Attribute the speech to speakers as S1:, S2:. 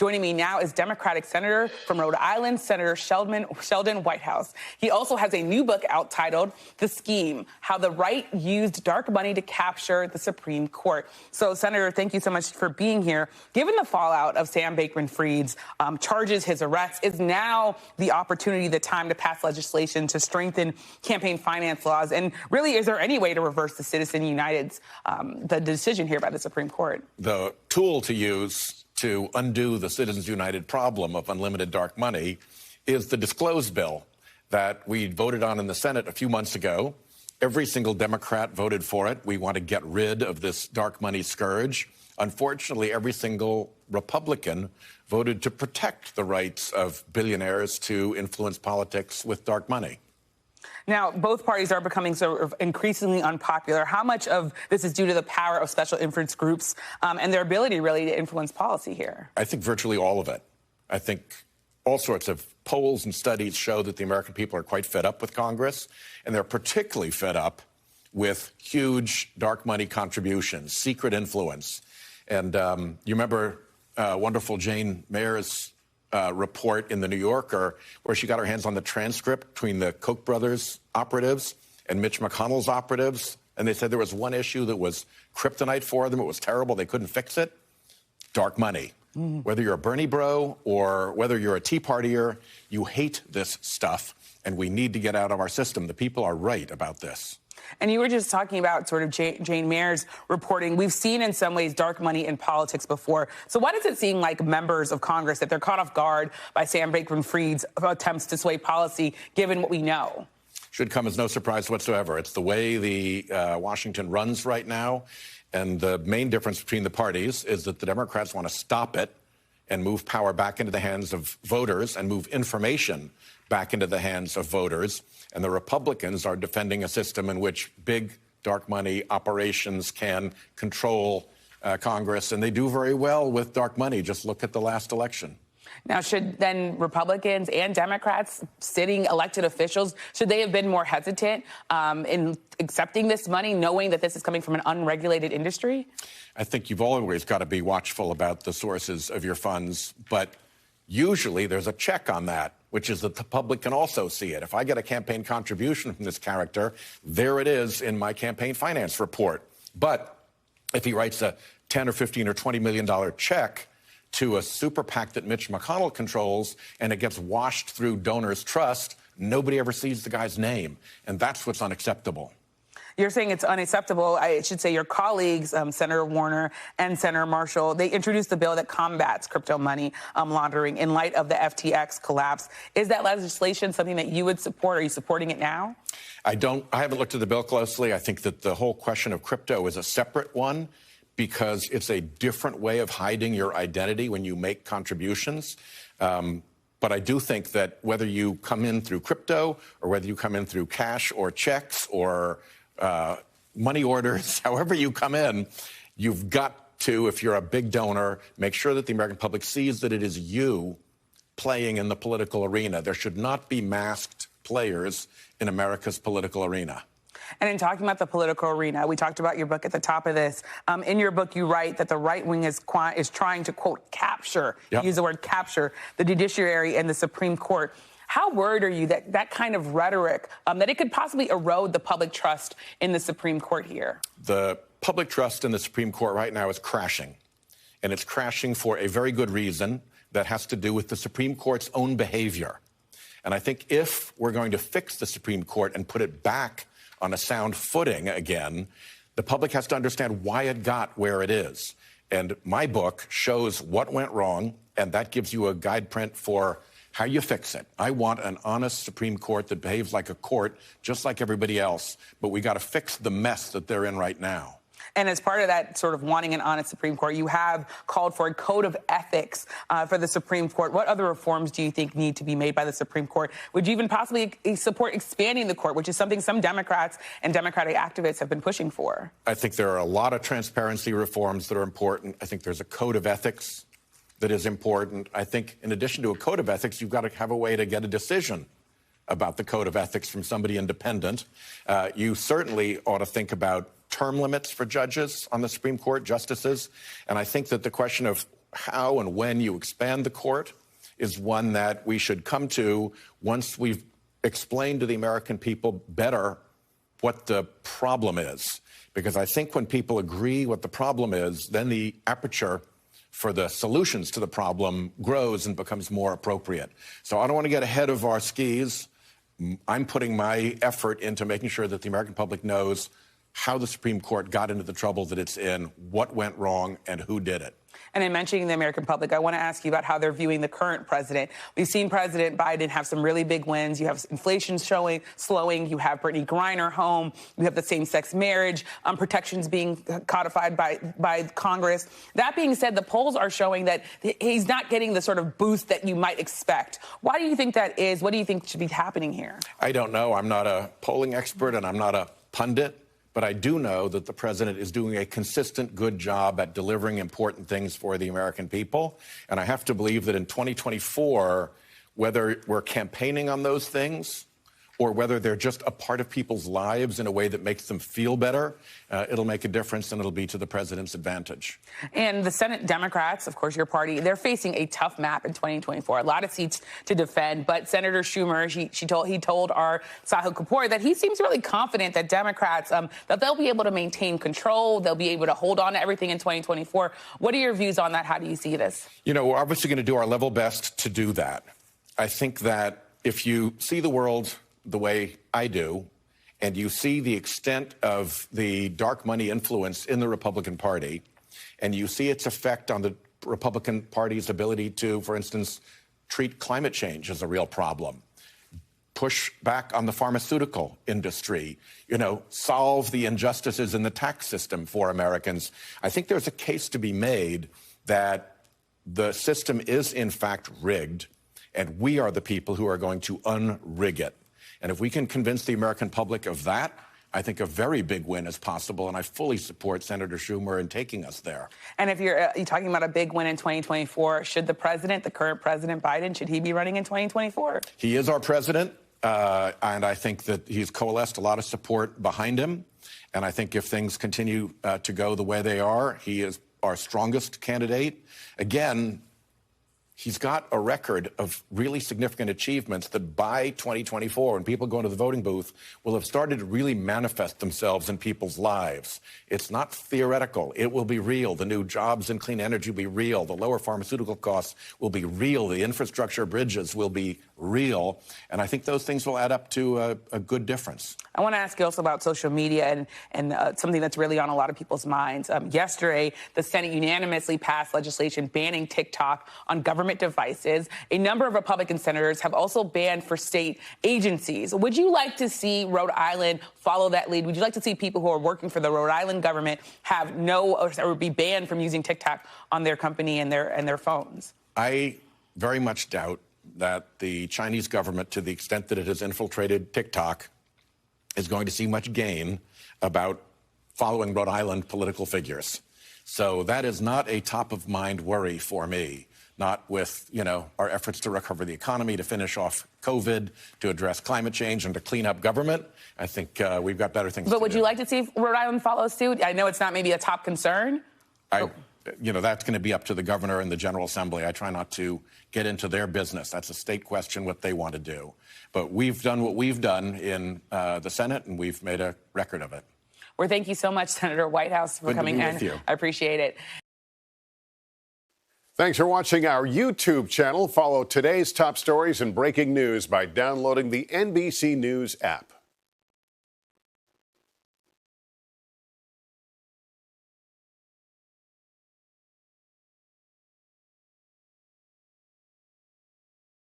S1: Joining me now is Democratic Senator from Rhode Island, Senator Sheldon Whitehouse. He also has a new book out titled The Scheme, How the Right Used Dark Money to Capture the Supreme Court. So, Senator, thank you so much for being here. Given the fallout of Sam Bankman-Fried's charges, his arrest, is now the opportunity, the time to pass legislation to strengthen campaign finance laws? And really, is there any way to reverse the Citizens United's the decision here by the Supreme Court?
S2: The tool to use to undo the Citizens United problem of unlimited dark money is the disclose bill that we voted on in the Senate a few months ago. Every single Democrat voted for it. We want to get rid of this dark money scourge. Unfortunately, every single Republican voted to protect the rights of billionaires to influence politics with dark money.
S1: Now, both parties are becoming sort of increasingly unpopular. How much of this is due to the power of special interest groups and their ability really to influence policy here?
S2: I think virtually all of it. I think all sorts of polls and studies show that the American people are quite fed up with Congress, and they're particularly fed up with huge dark money contributions, secret influence. And you remember wonderful Jane Mayer's report in the New Yorker where she got her hands on the transcript between the Koch brothers operatives and Mitch McConnell's operatives. And they said there was one issue that was kryptonite for them. It was terrible. They couldn't fix it. Dark money. Whether you're a Bernie bro or whether you're a Tea Partier, you hate this stuff. And we need to get out of our system. The people are right about this.
S1: And you were just talking about sort of Jane Mayer's reporting. We've seen in some ways dark money in politics before. So why does it seem like members of Congress, that they're caught off guard by Sam Bankman-Fried's attempts to sway policy, given what we know?
S2: Should come as no surprise whatsoever. It's the way the Washington runs right now. And the main difference between the parties is that the Democrats want to stop it and move power back into the hands of voters and move information back into the hands of voters. And the Republicans are defending a system in which big dark money operations can control Congress. And they do very well with dark money. Just look at the last election.
S1: Now, should then Republicans and Democrats, sitting elected officials, should they have been more hesitant in accepting this money, knowing that this is coming from an unregulated industry?
S2: I think you've always got to be watchful about the sources of your funds. But usually there's a check on that, which is that the public can also see it. If I get a campaign contribution from this character, there it is in my campaign finance report. But if he writes a $10 or $15 or $20 million check to a super PAC that Mitch McConnell controls and it gets washed through donors' trust, nobody ever sees the guy's name. And that's what's unacceptable.
S1: You're saying it's unacceptable. I should say your colleagues, Senator Warner and Senator Marshall, they introduced a bill that combats crypto money laundering in light of the FTX collapse. Is that legislation something that you would support? Are you supporting it now? I
S2: haven't looked at the bill closely. I think that the whole question of crypto is a separate one because it's a different way of hiding your identity when you make contributions. But I do think that whether you come in through crypto or whether you come in through cash or checks or money orders, however you come in, you've got to, if you're a big donor, make sure that the American public sees that it is you playing in the political arena. There should not be masked players in America's political arena.
S1: And in talking about the political arena, we talked about your book at the top of this. In your book, you write that the right wing is trying to, quote, capture, use the word capture, the judiciary and the Supreme Court. How worried are you that that kind of rhetoric, that it could possibly erode the public trust in the Supreme Court here?
S2: The public trust in the Supreme Court right now is crashing. And it's crashing for a very good reason that has to do with the Supreme Court's own behavior. And I think if we're going to fix the Supreme Court and put it back on a sound footing again, the public has to understand why it got where it is. And my book shows what went wrong, and that gives you a guide print for how you fix it. I want an honest Supreme Court that behaves like a court, just like everybody else, but we got to fix the mess that they're in right now.
S1: And as part of that sort of wanting an honest Supreme Court, you have called for a code of ethics for the Supreme Court. What other reforms do you think need to be made by the Supreme Court? Would you even possibly support expanding the court, which is something some Democrats and Democratic activists have been pushing for?
S2: I think there are a lot of transparency reforms that are important. I think there's a code of ethics that is important. I think in addition to a code of ethics, you've got to have a way to get a decision about the code of ethics from somebody independent. You certainly ought to think about term limits for judges on the Supreme Court, justices. And I think that the question of how and when you expand the court is one that we should come to once we've explained to the American people better what the problem is. Because I think when people agree what the problem is, then the aperture for the solutions to the problem grows and becomes more appropriate. So I don't want to get ahead of our skis. I'm putting my effort into making sure that the American public knows how the Supreme Court got into the trouble that it's in, what went wrong, and who did it.
S1: And in mentioning the American public, I want to ask you about how they're viewing the current president. We've seen President Biden have some really big wins. You have inflation slowing. You have Brittany Griner home. You have the same-sex marriage protections being codified by Congress. That being said, the polls are showing that he's not getting the sort of boost that you might expect. Why do you think that is? What do you think should be happening here?
S2: I don't know. I'm not a polling expert and I'm not a pundit. But I do know that the president is doing a consistent good job at delivering important things for the American people. And I have to believe that in 2024, whether we're campaigning on those things or whether they're just a part of people's lives in a way that makes them feel better, it'll make a difference and it'll be to the president's advantage. And the Senate Democrats, of course, your party, they're facing a tough map in 2024. A lot of seats to defend. But Senator Schumer, he told our Sahil Kapoor that he seems really confident that Democrats, that they'll be able to maintain control. They'll be able to hold on to everything in 2024. What are your views on that? How do you see this? You know, we're obviously going to do our level best to do that. I think that if you see the world the way I do, and you see the extent of the dark money influence in the Republican Party, and you see its effect on the Republican Party's ability to, for instance, treat climate change as a real problem, push back on the pharmaceutical industry, solve the injustices in the tax system for Americans, I think there's a case to be made that the system is, in fact, rigged, and we are the people who are going to unrig it. And if we can convince the American public of that, I think a very big win is possible, and I fully support Senator Schumer in taking us there. And if you're talking about a big win in 2024, should the current President Biden, should he be running in 2024? He is our president, and I think that he's coalesced a lot of support behind him. And I think if things continue to go the way they are, he is our strongest candidate. Again, he's got a record of really significant achievements that by 2024, when people go into the voting booth, will have started to really manifest themselves in people's lives. It's not theoretical. It will be real. The new jobs in clean energy will be real. The lower pharmaceutical costs will be real. The infrastructure bridges will be real. And I think those things will add up to a good difference. I want to ask you also about social media and something that's really on a lot of people's minds. Yesterday, the Senate unanimously passed legislation banning TikTok on government devices. A number of Republican senators have also banned for state agencies. Would you like to see Rhode Island follow that lead? Would you like to see people who are working for the Rhode Island government have or be banned from using TikTok on their company and their phones? I very much doubt that the Chinese government, to the extent that it has infiltrated TikTok, is going to see much gain about following Rhode Island political figures. So that is not a top-of-mind worry for me. Not with, our efforts to recover the economy, to finish off COVID, to address climate change, and to clean up government. I think we've got better things to do. But would you like to see Rhode Island follow suit? I know it's not maybe a top concern. That's going to be up to the governor and the General Assembly. I try not to get into their business. That's a state question, what they want to do. But we've done what we've done in the Senate, and we've made a record of it. Well, thank you so much, Senator Whitehouse, for coming in. I appreciate it.
S3: Thanks for watching our YouTube channel. Follow today's top stories and breaking news by downloading the NBC News app.